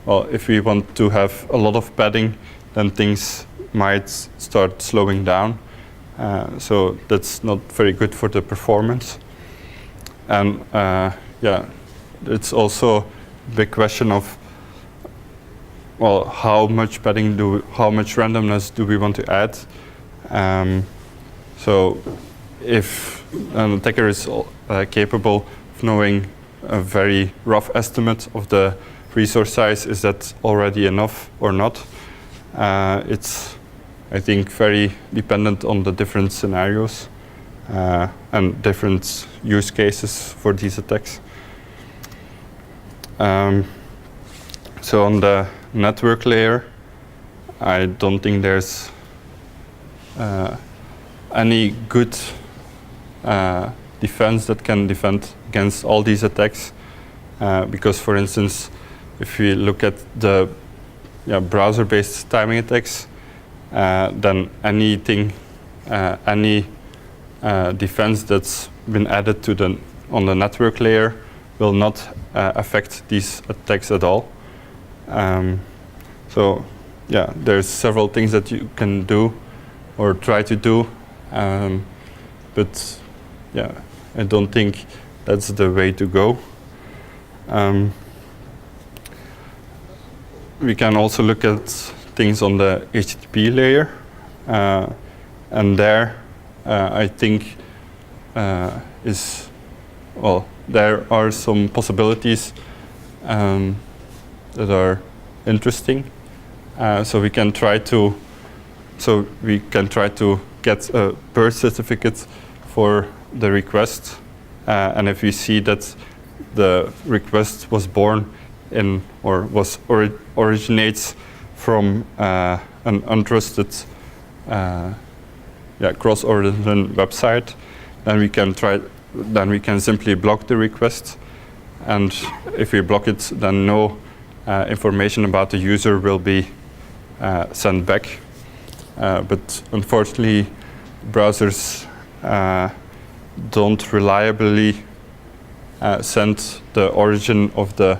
well, if we want to have a lot of padding, then things might start slowing down. So that's not very good for the performance. And it's also a big question of, well, how much padding how much randomness do we want to add? So if an attacker is capable of knowing a very rough estimate of the resource size, is that already enough or not? It's, I think, very dependent on the different scenarios and different use cases for these attacks. So on the network layer, I don't think there's any good defense that can defend against all these attacks. Because, for instance, if we look at the browser-based timing attacks, then anything, any defense that's been added to on the network layer will not affect these attacks at all. So yeah, there's several things that you can do or try to do, but yeah, I don't think that's the way to go. We can also look at things on the HTTP layer, and there I think there are some possibilities that are interesting. So we can try to get a birth certificate for the request, and if we see that the request was born in or originates from an untrusted cross-origin website, then we can simply block the request, and if we block it, then no information about the user will be sent back. But unfortunately, browsers don't reliably send the origin of the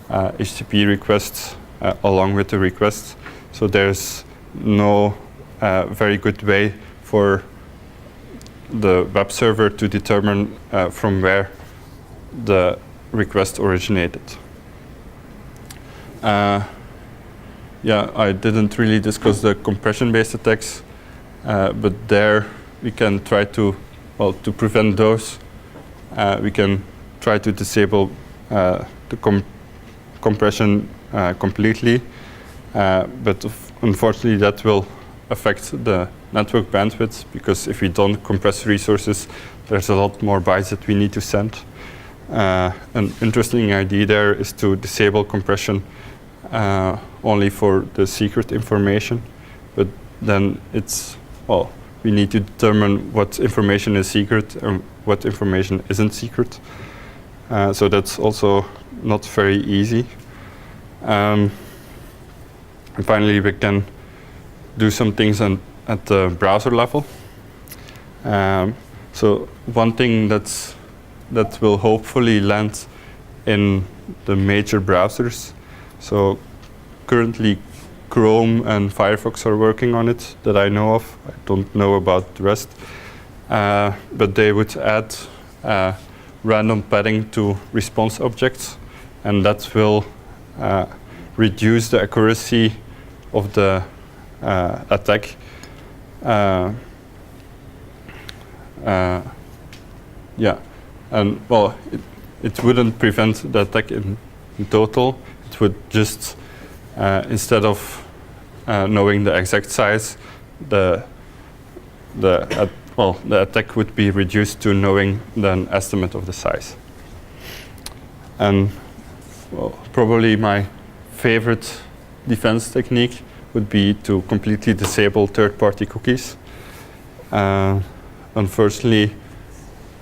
HTTP request along with the request. So there's no very good way for the web server to determine from where the request originated. I didn't really discuss the compression-based attacks, but there we can try to prevent those. We can try to disable the compression completely, but unfortunately that will affect the network bandwidth, because if we don't compress resources, there's a lot more bytes that we need to send. An interesting idea there is to disable compression only for the secret information, but then we need to determine what information is secret and what information isn't secret. So that's also not very easy. And finally, we can do some things at the browser level. So one thing that will hopefully land in the major browsers. So currently Chrome and Firefox are working on it that I know of. I don't know about the rest. But they would add random padding to response objects, and that will reduce the accuracy of the attack. And it wouldn't prevent the attack in total. It would just, instead of knowing the exact size, the attack would be reduced to knowing an estimate of the size. And probably my favorite defense technique would be to completely disable third-party cookies. Unfortunately,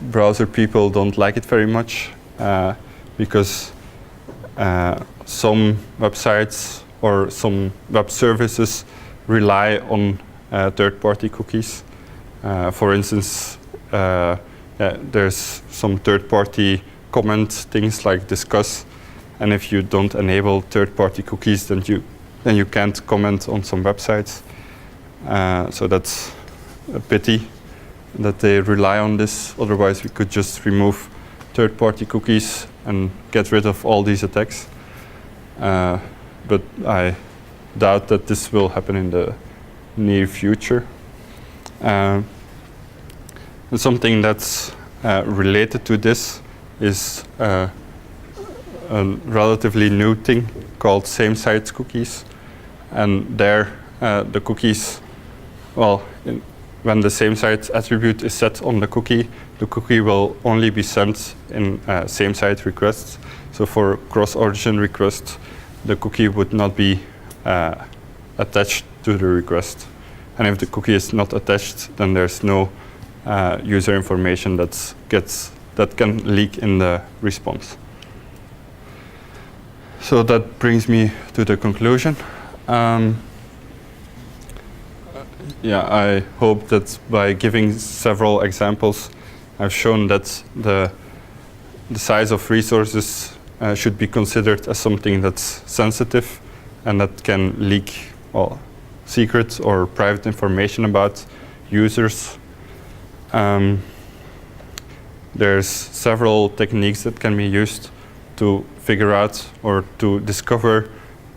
browser people don't like it very much because some websites or some web services rely on third-party cookies. For instance, there's some third-party comment things like discuss, and if you don't enable third-party cookies, then you can't comment on some websites. So that's a pity that they rely on this. Otherwise, we could just remove third-party cookies and get rid of all these attacks. But I doubt that this will happen in the near future. And something that's related to this is a relatively new thing called same-site cookies. And there, the cookies, when the same-site attribute is set on the cookie will only be sent in same-site requests. So for cross-origin requests, the cookie would not be attached to the request. And if the cookie is not attached, then there's no user information that can leak in the response. So that brings me to the conclusion. Yeah, I hope that by giving several examples, I've shown that the size of resources should be considered as something that's sensitive and that can leak secret or private information about users. There's several techniques that can be used to figure out or to discover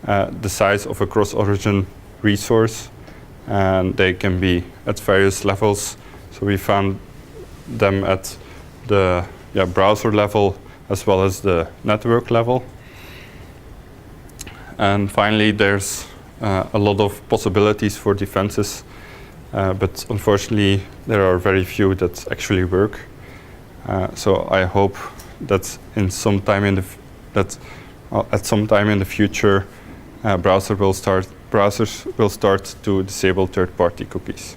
the size of a cross-origin resource, and they can be at various levels. So we found them at the browser level as well as the network level. And finally, there's a lot of possibilities for defenses, but unfortunately, there are very few that actually work. So I hope that at some time in the future, browsers will start to disable third-party cookies.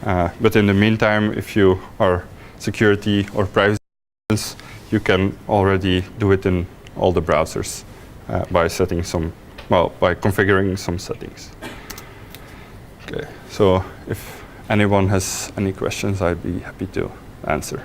But in the meantime, if you are security or privacy, you can already do it in all the browsers by configuring some settings. Okay, so if anyone has any questions, I'd be happy to answer.